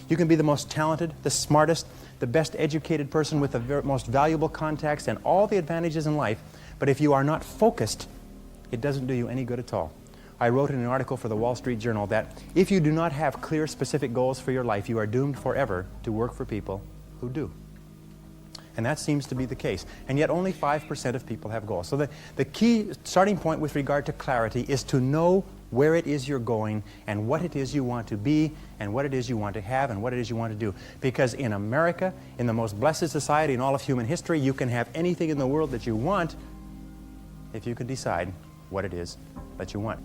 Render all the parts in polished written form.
You can be the most talented, the smartest, the best educated person with the most valuable contacts and all the advantages in life, but if you are not focused, it doesn't do you any good at all. I wrote in an article for the Wall Street Journal that if you do not have clear, specific goals for your life, you are doomed forever to work for people who do. And that seems to be the case. And yet only 5% of people have goals. So the key starting point with regard to clarity is to know where it is you're going and what it is you want to be and what it is you want to have and what it is you want to do. Because in America, in the most blessed society in all of human history, you can have anything in the world that you want if you can decide what it is that you want.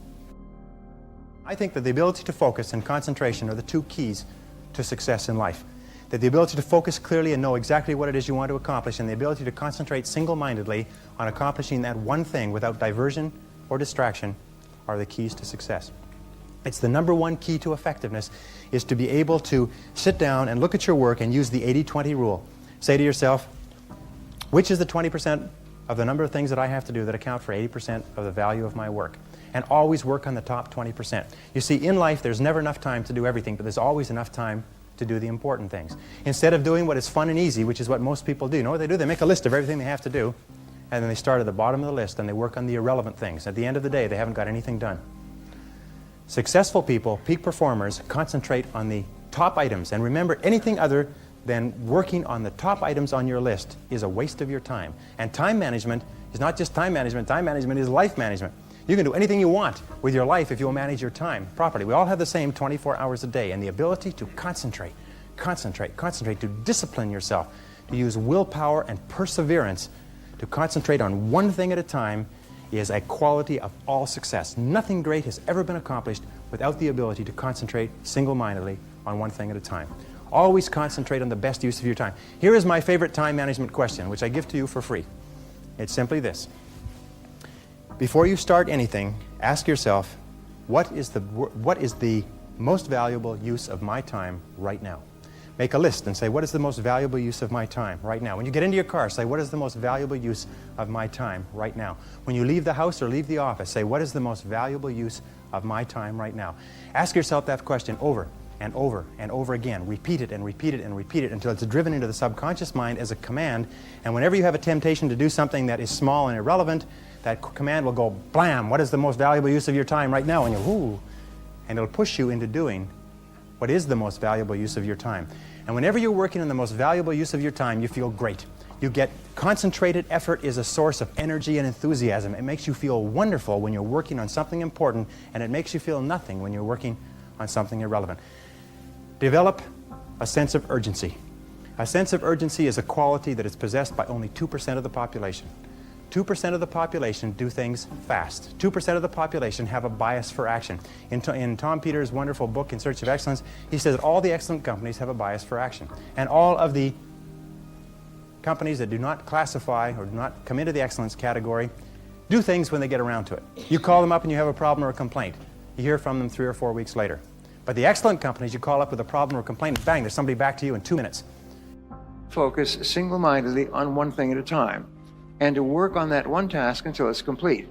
I think that the ability to focus and concentration are the two keys to success in life. That the ability to focus clearly and know exactly what it is you want to accomplish and the ability to concentrate single-mindedly on accomplishing that one thing without diversion or distraction are the keys to success. It's the number one key to effectiveness, is to be able to sit down and look at your work and use the 80-20 rule. Say to yourself, which is the 20% of the number of things that I have to do that account for 80% of the value of my work? And always work on the top 20%. You see, in life, there's never enough time to do everything, but there's always enough time to do the important things. Instead of doing what is fun and easy, which is what most people do, you know what they do? They make a list of everything they have to do, and then they start at the bottom of the list and they work on the irrelevant things. At the end of the day, they haven't got anything done. Successful people, peak performers, concentrate on the top items. And remember, anything other than working on the top items on your list is a waste of your time. And time management is not just time management is life management. You can do anything you want with your life if you'll manage your time properly. We all have the same 24 hours a day, and the ability to concentrate, to discipline yourself, to use willpower and perseverance, to concentrate on one thing at a time is a quality of all success. Nothing great has ever been accomplished without the ability to concentrate single-mindedly on one thing at a time. Always concentrate on the best use of your time. Here is my favorite time management question, which I give to you for free. It's simply this. Before you start anything, ask yourself, what is the most valuable use of my time right now? Make a list and say, what is the most valuable use of my time right now? When you get into your car, say, what is the most valuable use of my time right now? When you leave the house or leave the office, say, what is the most valuable use of my time right now? Ask yourself that question over and over and over again. Repeat it and repeat it and repeat it until it's driven into the subconscious mind as a command. And whenever you have a temptation to do something that is small and irrelevant, that command will go, blam, what is the most valuable use of your time right now? And you'll, ooh, and it'll push you into doing what is the most valuable use of your time. And whenever you're working on the most valuable use of your time, you feel great. You get concentrated effort is a source of energy and enthusiasm. It makes you feel wonderful when you're working on something important, and it makes you feel nothing when you're working on something irrelevant. Develop a sense of urgency. A sense of urgency is a quality that is possessed by only 2% of the population. 2% of the population do things fast. 2% of the population have a bias for action. In Tom Peters' wonderful book, In Search of Excellence, he says that all the excellent companies have a bias for action. And all of the companies that do not classify or do not come into the excellence category do things when they get around to it. You call them up and you have a problem or a complaint. You hear from them 3 or 4 weeks later. But the excellent companies, you call up with a problem or a complaint, and bang, there's somebody back to you in 2 minutes. Focus single-mindedly on one thing at a time, and to work on that one task until it's complete.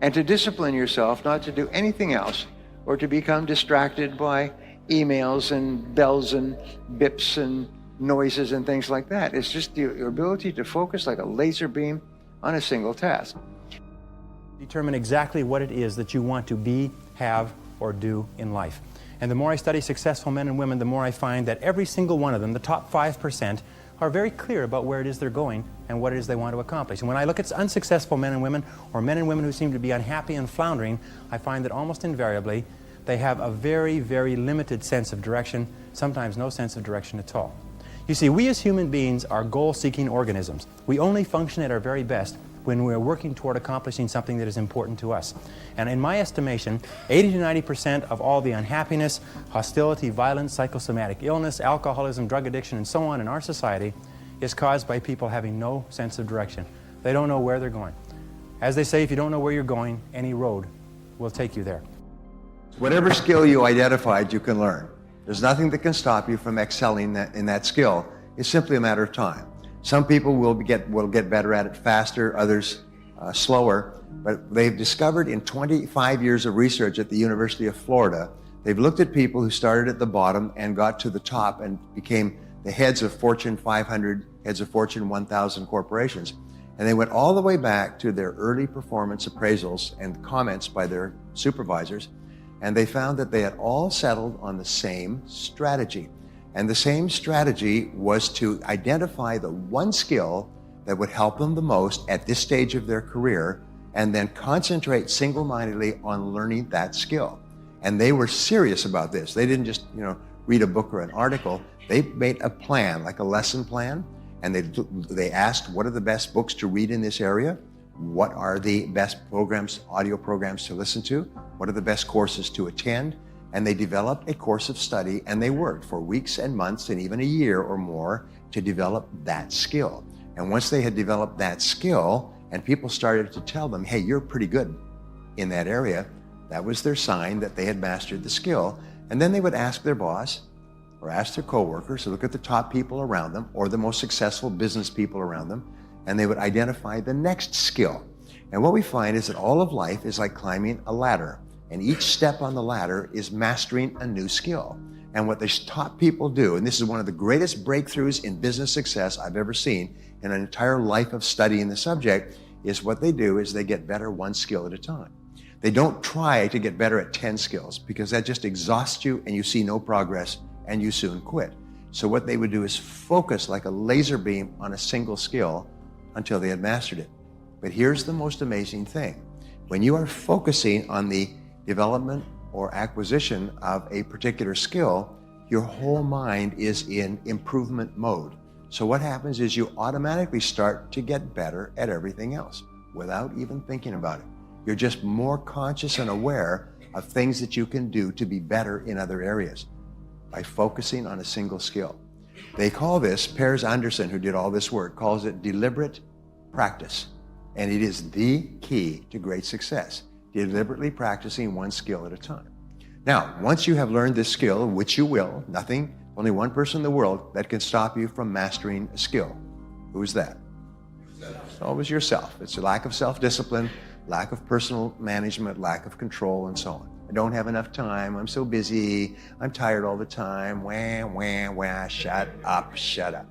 And to discipline yourself not to do anything else or to become distracted by emails and bells and bips and noises and things like that. It's just your ability to focus like a laser beam on a single task. Determine exactly what it is that you want to be, have, or do in life. And the more I study successful men and women, the more I find that every single one of them, the top 5%, are very clear about where it is they're going and what it is they want to accomplish. And when I look at unsuccessful men and women, or men and women who seem to be unhappy and floundering, I find that almost invariably they have a very, very limited sense of direction, sometimes no sense of direction at all. You see, we as human beings are goal-seeking organisms. We only function at our very best when we're working toward accomplishing something that is important to us. And in my estimation, 80 to 90% of all the unhappiness, hostility, violence, psychosomatic illness, alcoholism, drug addiction, and so on in our society is caused by people having no sense of direction. They don't know where they're going. As they say, if you don't know where you're going, any road will take you there. Whatever skill you identified, you can learn. There's nothing that can stop you from excelling in that skill. It's simply a matter of time. Some people will get better at it faster, others slower, but they've discovered in 25 years of research at the University of Florida They've looked at people who started at the bottom and got to the top and became the heads of Fortune 500, heads of Fortune 1000 corporations. And they went all the way back to their early performance appraisals and comments by their supervisors. And they found that they had all settled on the same strategy. And the same strategy was to identify the one skill that would help them the most at this stage of their career, and then concentrate single-mindedly on learning that skill. And they were serious about this. They didn't just, read a book or an article. They made a plan, like a lesson plan, and they asked, what are the best books to read in this area? What are the best programs, audio programs to listen to? What are the best courses to attend? And they developed a course of study, and they worked for weeks and months and even a year or more to develop that skill. And once they had developed that skill, and people started to tell them, hey, you're pretty good in that area, that was their sign that they had mastered the skill. And then they would ask their boss or ask their coworkers to look at the top people around them or the most successful business people around them, and they would identify the next skill. And what we find is that all of life is like climbing a ladder, and each step on the ladder is mastering a new skill. And what the top people do, and this is one of the greatest breakthroughs in business success I've ever seen in an entire life of studying the subject, is what they do is they get better one skill at a time. They don't try to get better at 10 skills, because that just exhausts you and you see no progress and you soon quit. So what they would do is focus like a laser beam on a single skill until they had mastered it. But here's the most amazing thing. When you are focusing on the development or acquisition of a particular skill, your whole mind is in improvement mode. So what happens is you automatically start to get better at everything else without even thinking about it. You're just more conscious and aware of things that you can do to be better in other areas by focusing on a single skill. They call this, Piers Anderson, who did all this work, calls it deliberate practice. And it is the key to great success, deliberately practicing one skill at a time. Now, once you have learned this skill, which you will, only one person in the world that can stop you from mastering a skill. Who is that? It's always yourself. It's a lack of self-discipline, lack of personal management, lack of control, and so on. I don't have enough time. I'm so busy. I'm tired all the time. Wah, wah, wah, shut up, shut up.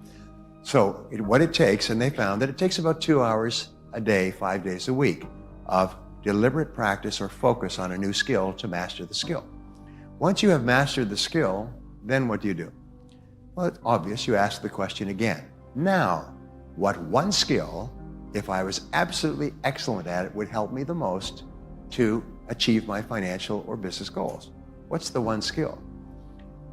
So what it takes, and they found that it takes about 2 hours a day, 5 days a week of deliberate practice or focus on a new skill to master the skill. Once you have mastered the skill, then what do? Well, it's obvious. You ask the question again. Now, what one skill, if I was absolutely excellent at it, would help me the most to achieve my financial or business goals? What's the one skill?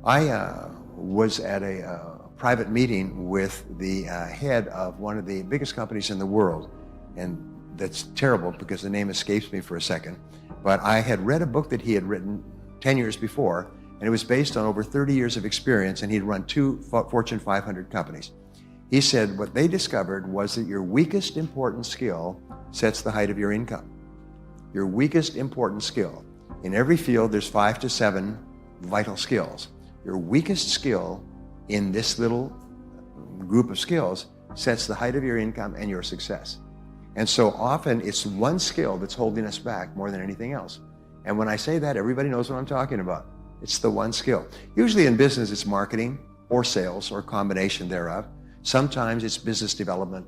I was at a private meeting with the head of one of the biggest companies in the world, and that's terrible because the name escapes me for a second, but I had read a book that he had written 10 years before, and it was based on over 30 years of experience, and he'd run 2 Fortune 500 companies. He said what they discovered was that your weakest important skill sets the height of your income. Your weakest important skill. In every field, there's 5 to 7 vital skills. Your weakest skill in this little group of skills sets the height of your income and your success. And so often it's one skill that's holding us back more than anything else. And when I say that, everybody knows what I'm talking about. It's the one skill. Usually in business, it's marketing or sales or a combination thereof. Sometimes it's business development,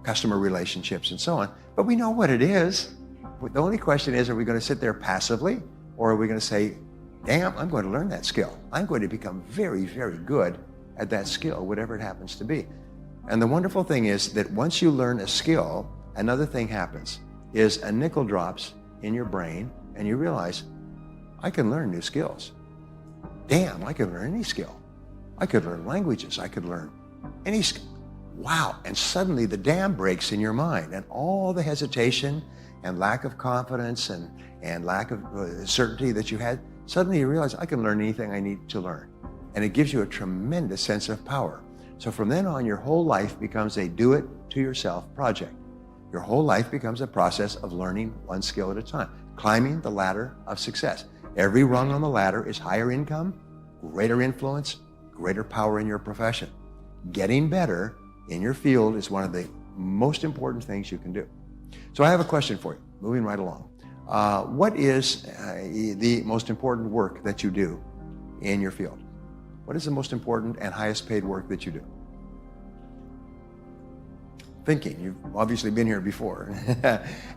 customer relationships, and so on. But we know what it is. The only question is, are we going to sit there passively, or are we going to say, damn, I'm going to learn that skill. I'm going to become very, very good at that skill, whatever it happens to be. And the wonderful thing is that once you learn a skill, another thing happens, is a nickel drops in your brain, and you realize, I can learn new skills. Damn, I can learn any skill. I could learn languages. I could learn any skill. Wow, and suddenly the dam breaks in your mind, and all the hesitation and lack of confidence and lack of certainty that you had, suddenly you realize, I can learn anything I need to learn. And it gives you a tremendous sense of power. So from then on, your whole life becomes a do-it-to-yourself project. Your whole life becomes a process of learning one skill at a time, climbing the ladder of success. Every rung on the ladder is higher income, greater influence, greater power in your profession. Getting better in your field is one of the most important things you can do. So I have a question for you, moving right along. What is the most important work that you do in your field? What is the most important and highest paid work that you do? Thinking. You've obviously been here before.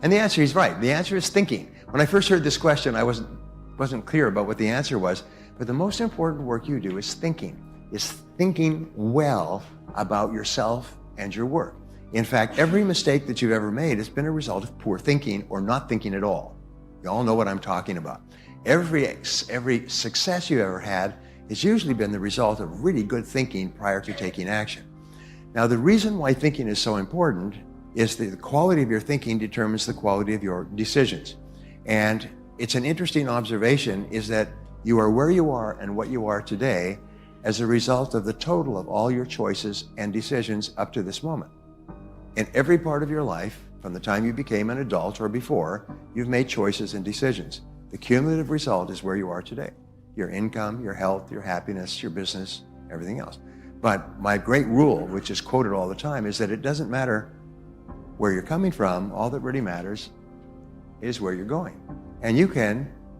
And the answer is right. The answer is thinking. When I first heard this question, I wasn't clear about what the answer was. But the most important work you do is thinking well about yourself and your work. In fact, every mistake that you've ever made has been a result of poor thinking or not thinking at all. You all know what I'm talking about. Every success you've ever had has usually been the result of really good thinking prior to taking action. Now, the reason why thinking is so important is that the quality of your thinking determines the quality of your decisions. And it's an interesting observation is that you are where you are and what you are today as a result of the total of all your choices and decisions up to this moment. In every part of your life, from the time you became an adult or before, you've made choices and decisions. The cumulative result is where you are today. Your income, your health, your happiness, your business, everything else. But my great rule, which is quoted all the time, is that it doesn't matter where you're coming from. All that really matters is where you're going. And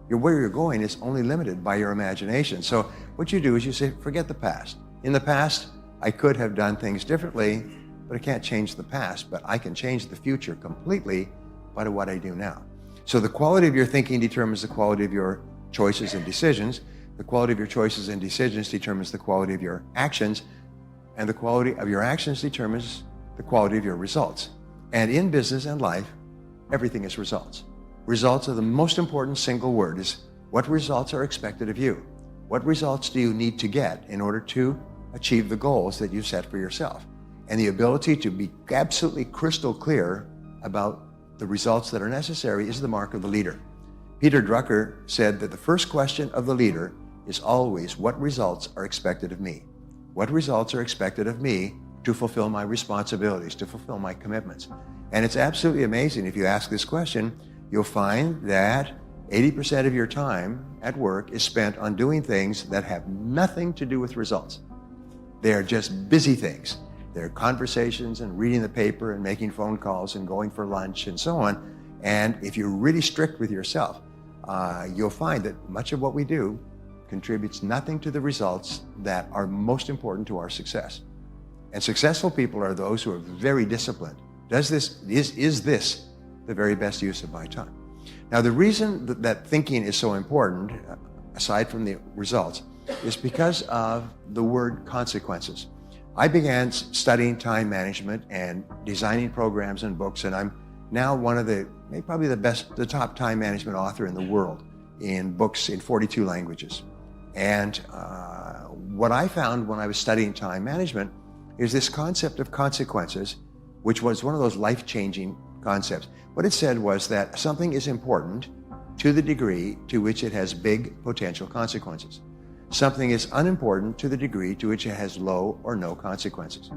where you're going is only limited by your imagination. So what you do is you say, forget the past. In the past, I could have done things differently, but I can't change the past, but I can change the future completely by what I do now. So the quality of your thinking determines the quality of your choices and decisions. The quality of your choices and decisions determines the quality of your actions, and the quality of your actions determines the quality of your results. And in business and life, everything is results. Results are the most important single word. Is what results are expected of you? What results do you need to get in order to achieve the goals that you set for yourself? And the ability to be absolutely crystal clear about the results that are necessary is the mark of the leader. Peter Drucker said that the first question of the leader is always, what results are expected of me? What results are expected of me to fulfill my responsibilities, to fulfill my commitments? And it's absolutely amazing. If you ask this question, you'll find that 80% of your time at work is spent on doing things that have nothing to do with results. They're just busy things. They're conversations and reading the paper and making phone calls and going for lunch and so on. And if you're really strict with yourself, you'll find that much of what we do contributes nothing to the results that are most important to our success. And successful people are those who are very disciplined. Is this the very best use of my time? Now, the reason that thinking is so important, aside from the results, is because of the word consequences. I began studying time management and designing programs and books, and I'm now one of probably the top time management author in the world in books in 42 languages. And what I found when I was studying time management is this concept of consequences, which was one of those life-changing concepts. What it said was that something is important to the degree to which it has big potential consequences. Something is unimportant to the degree to which it has low or no consequences.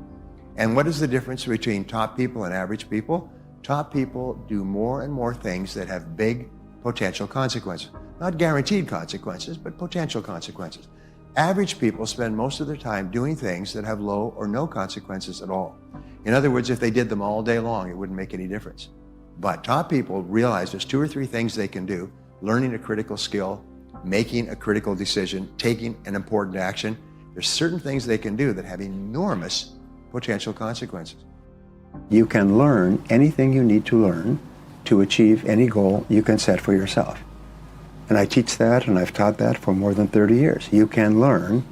And what is the difference between top people and average people? Top people do more and more things that have big potential consequences. Not guaranteed consequences, but potential consequences. Average people spend most of their time doing things that have low or no consequences at all. In other words, if they did them all day long, it wouldn't make any difference. But top people realize there's 2 or 3 things they can do: learning a critical skill, making a critical decision, taking an important action. There's certain things they can do that have enormous potential consequences. You can learn anything you need to learn to achieve any goal you can set for yourself. And I teach that, and I've taught that for more than 30 years. You can learn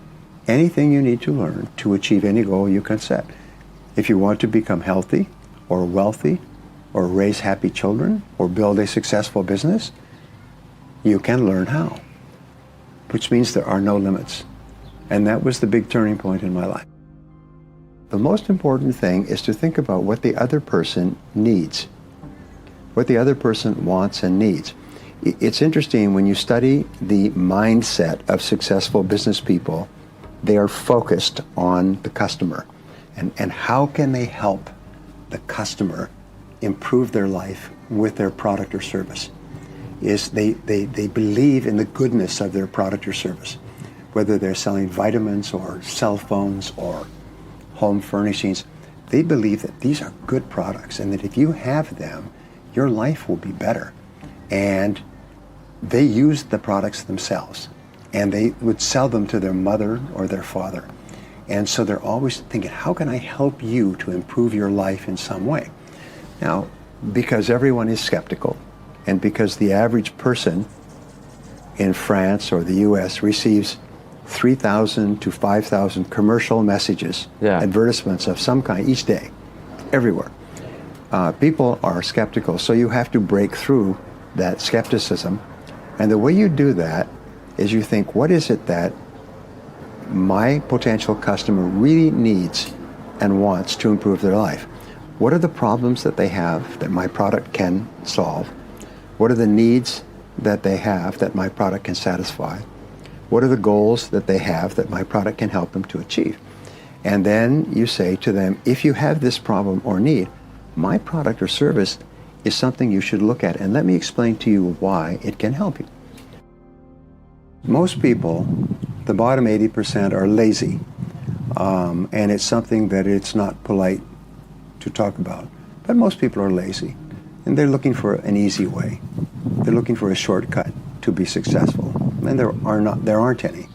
anything you need to learn to achieve any goal you can set. If you want to become healthy or wealthy or raise happy children or build a successful business, you can learn how, which means there are no limits. And that was the big turning point in my life. The most important thing is to think about what the other person needs, what the other person wants and needs. It's interesting, when you study the mindset of successful business people, they are focused on the customer and how can they help the customer improve their life with their product or service. They believe in the goodness of their product or service, whether they're selling vitamins or cell phones or home furnishings. They believe that these are good products and that if you have them, your life will be better. and they used the products themselves, and they would sell them to their mother or their father. And so they're always thinking, how can I help you to improve your life in some way? Now, because everyone is skeptical, and because the average person in France or the US receives 3,000 to 5,000 commercial messages, advertisements of some kind each day, everywhere. People are skeptical, so you have to break through that skepticism. And the way you do that is you think, what is it that my potential customer really needs and wants to improve their life? What are the problems that they have that my product can solve? What are the needs that they have that my product can satisfy? What are the goals that they have that my product can help them to achieve? And then you say to them, if you have this problem or need, my product or service is something you should look at, and let me explain to you why it can help you. Most people, the bottom 80%, are lazy, and it's something that it's not polite to talk about. But most people are lazy, and they're looking for an easy way. They're looking for a shortcut to be successful, and there aren't any.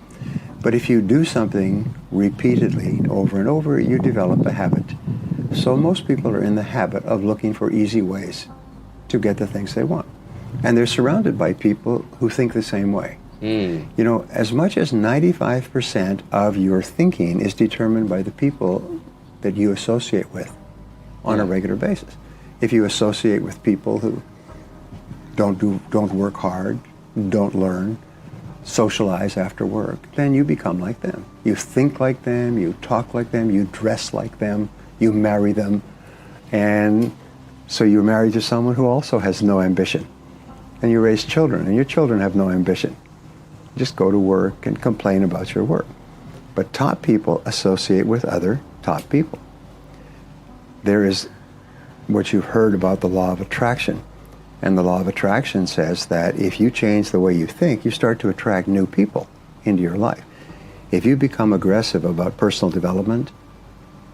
But if you do something repeatedly over and over, you develop a habit. So most people are in the habit of looking for easy ways to get the things they want. And they're surrounded by people who think the same way. You know, as much as 95% of your thinking is determined by the people that you associate with on a regular basis. If you associate with people who don't work hard, don't learn, socialize after work, then you become like them. You think like them, you talk like them, you dress like them, you marry them, and so you're married to someone who also has no ambition. And you raise children, and your children have no ambition. Just go to work and complain about your work. But top people associate with other top people. There is what you've heard about the law of attraction. And the law of attraction says that if you change the way you think, you start to attract new people into your life. If you become aggressive about personal development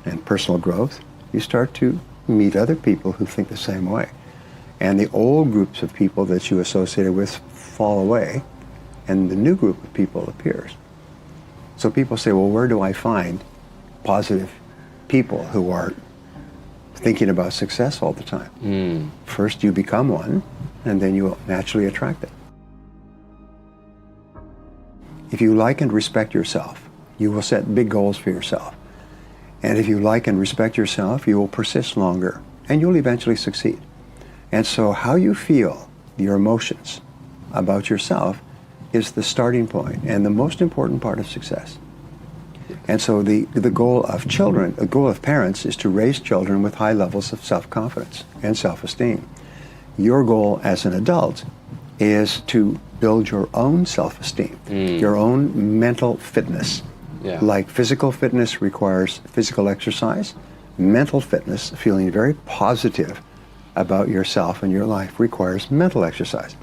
and personal growth, you start to meet other people who think the same way. And the old groups of people that you associated with fall away, and the new group of people appears. So people say, well, where do I find positive people who are thinking about success all the time? First you become one, and then you will naturally attract it. If you like and respect yourself, you will set big goals for yourself. And if you like and respect yourself, you will persist longer, and you'll eventually succeed. And so how you feel, your emotions about yourself, is the starting point and the most important part of success. And so the goal of children, the goal of parents, is to raise children with high levels of self-confidence and self-esteem. Your goal as an adult is to build your own self-esteem, your own mental fitness. Like physical fitness requires physical exercise, mental fitness, feeling very positive about yourself and your life, requires mental exercise.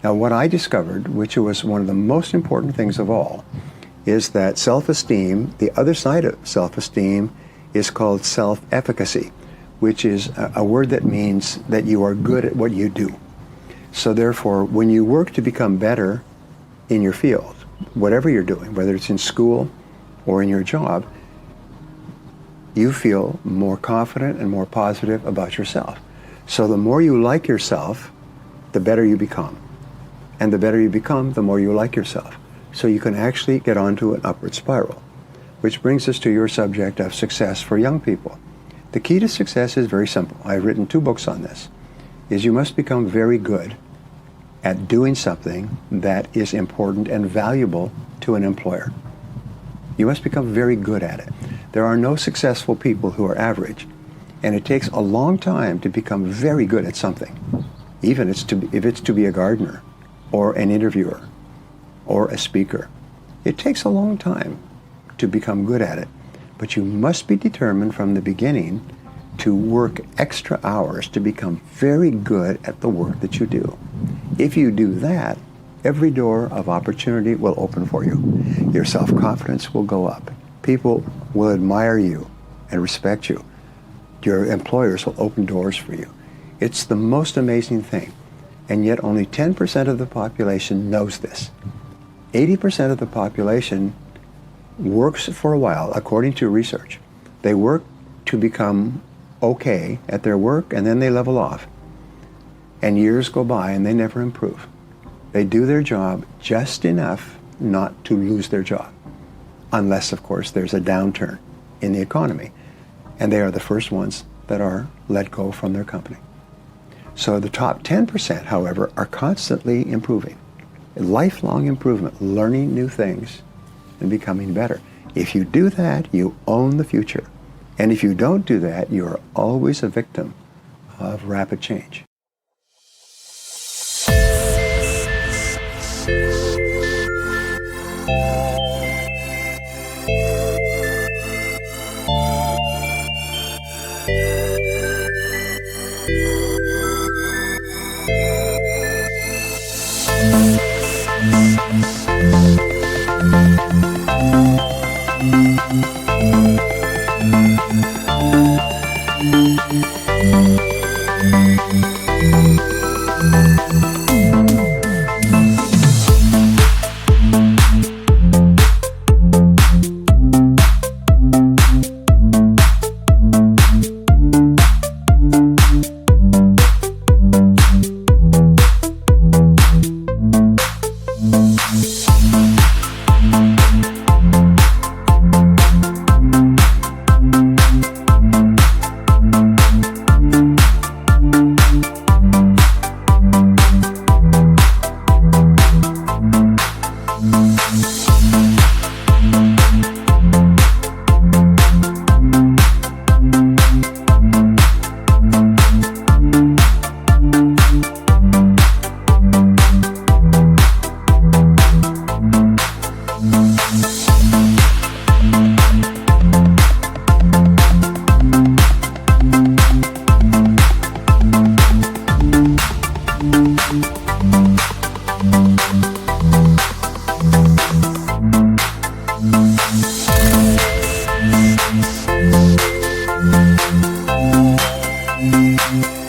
Now, what I discovered, which was one of the most important things of all, is that self-esteem, the other side of self-esteem, is called self-efficacy, which is a word that means that you are good at what you do. So therefore, when you work to become better in your field, whatever you're doing, whether it's in school or in your job, you feel more confident and more positive about yourself. So the more you like yourself, the better you become. And the better you become, the more you like yourself. So you can actually get onto an upward spiral. Which brings us to your subject of success for young people. The key to success is very simple. I've written 2 books on this. Is you must become very good at doing something that is important and valuable to an employer. You must become very good at it. There are no successful people who are average. And it takes a long time to become very good at something. Even if it's to be a gardener, or an interviewer, or a speaker. It takes a long time to become good at it, but you must be determined from the beginning to work extra hours to become very good at the work that you do. If you do that, every door of opportunity will open for you. Your self-confidence will go up. People will admire you and respect you. Your employers will open doors for you. It's the most amazing thing. And yet only 10% of the population knows this. 80% of the population works for a while, according to research. They work to become okay at their work, and then they level off. And years go by and they never improve. They do their job just enough not to lose their job. Unless, of course, there's a downturn in the economy. And they are the first ones that are let go from their company. So the top 10%, however, are constantly improving. Lifelong improvement, learning new things and becoming better. If you do that, you own the future. And if you don't do that, you're always a victim of rapid change. Thank you.